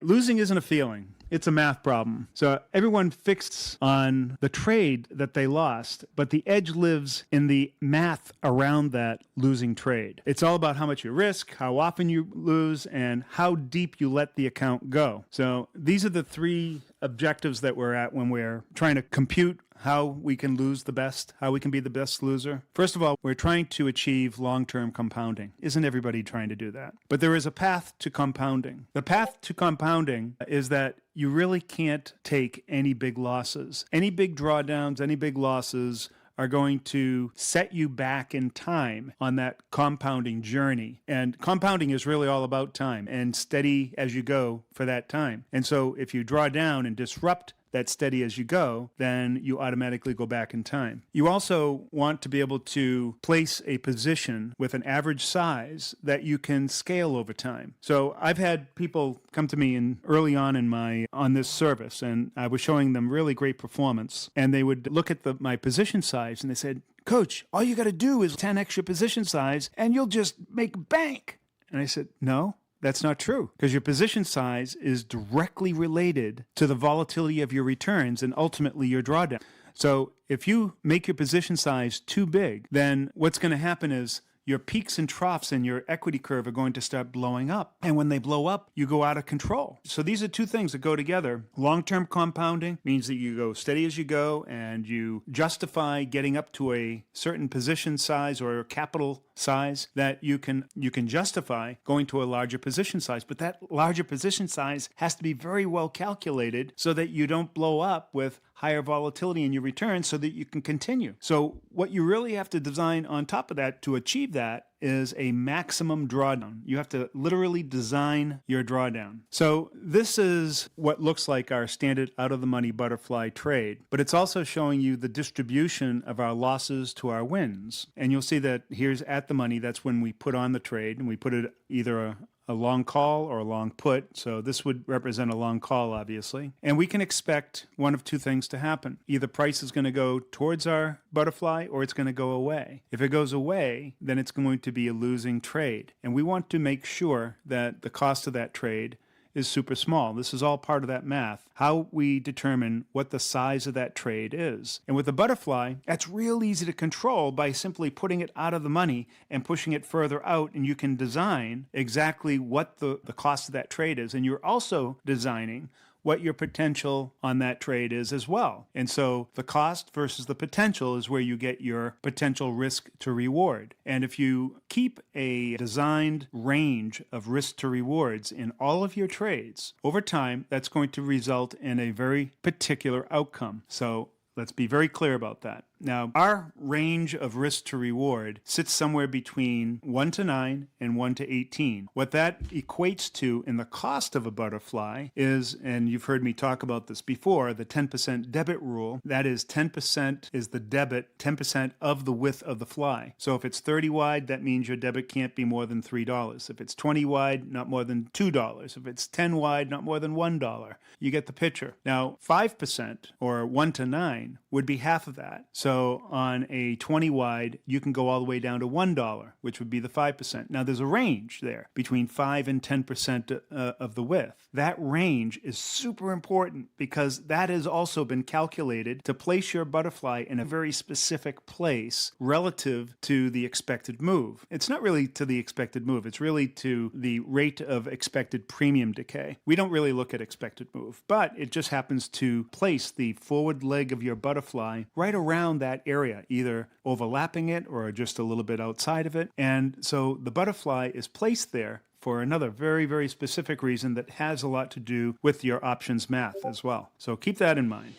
Losing isn't a feeling. It's a math problem. So everyone fixed on the trade that they lost, but the edge lives in the math around that losing trade. It's all about how much you risk, how often you lose, and how deep you let the account go. So these are the three objectives that we're at when we're trying to compute how we can lose the best, how we can be the best loser. First of all, we're trying to achieve long-term compounding. Isn't everybody trying to do that? But there is a path to compounding. The path to compounding is that you really can't take any big losses. Any big drawdowns, any big losses are going to set you back in time on that compounding journey. And compounding is really all about time and steady as you go for that time. And so if you draw down and disrupt that steady as you go, then you automatically go back in time. You also want to be able to place a position with an average size that you can scale over time. So I've had people come to me early on this service, and I was showing them really great performance, and they would look at my position size and they said, "Coach, all you got to do is 10x your position size and you'll just make bank." And I said, "No. That's not true, because your position size is directly related to the volatility of your returns and ultimately your drawdown. So if you make your position size too big, then what's going to happen is your peaks and troughs in your equity curve are going to start blowing up. And when they blow up, you go out of control. So these are two things that go together. Long-term compounding means that you go steady as you go and you justify getting up to a certain position size or capital size that you can justify going to a larger position size. But that larger position size has to be very well calculated so that you don't blow up with higher volatility in your returns so that you can continue. So what you really have to design on top of that to achieve that is a maximum drawdown. You have to literally design your drawdown. So this is what looks like our standard out-of-the-money butterfly trade, but it's also showing you the distribution of our losses to our wins. And you'll see that here's at the money. That's when we put on the trade, and we put it either a long call or a long put. So this would represent a long call, obviously. And we can expect one of two things to happen. Either price is going to go towards our butterfly or it's going to go away. If it goes away, then it's going to be a losing trade. And we want to make sure that the cost of that trade is super small. This is all part of that math, how we determine what the size of that trade is. And with the butterfly, that's real easy to control by simply putting it out of the money and pushing it further out, and you can design exactly what the cost of that trade is. And you're also designing what your potential on that trade is as well. And so the cost versus the potential is where you get your potential risk to reward. And if you keep a designed range of risk to rewards in all of your trades, over time, that's going to result in a very particular outcome. So let's be very clear about that. Now, our range of risk to reward sits somewhere between 1 to 9 and 1 to 18. What that equates to in the cost of a butterfly is, and you've heard me talk about this before, the 10% debit rule. That is 10% is the debit, 10% of the width of the fly. So if it's 30 wide, that means your debit can't be more than $3. If it's 20 wide, not more than $2. If it's 10 wide, not more than $1. You get the picture. Now, 5% or 1 to 9 would be half of that. So on a 20 wide, you can go all the way down to $1, which would be the 5%. Now there's a range there between 5 and 10% of the width. That range is super important because that has also been calculated to place your butterfly in a very specific place relative to the expected move. It's not really to the expected move. It's really to the rate of expected premium decay. We don't really look at expected move, but it just happens to place the forward leg of your butterfly right around that area, either overlapping it or just a little bit outside of it. And so the butterfly is placed there for another very, very specific reason that has a lot to do with your options math as well. So keep that in mind.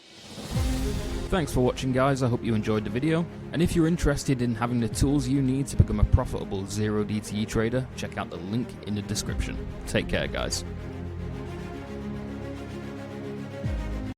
Thanks for watching, guys. I hope you enjoyed the video. And if you're interested in having the tools you need to become a profitable zero DTE trader, check out the link in the description. Take care, guys.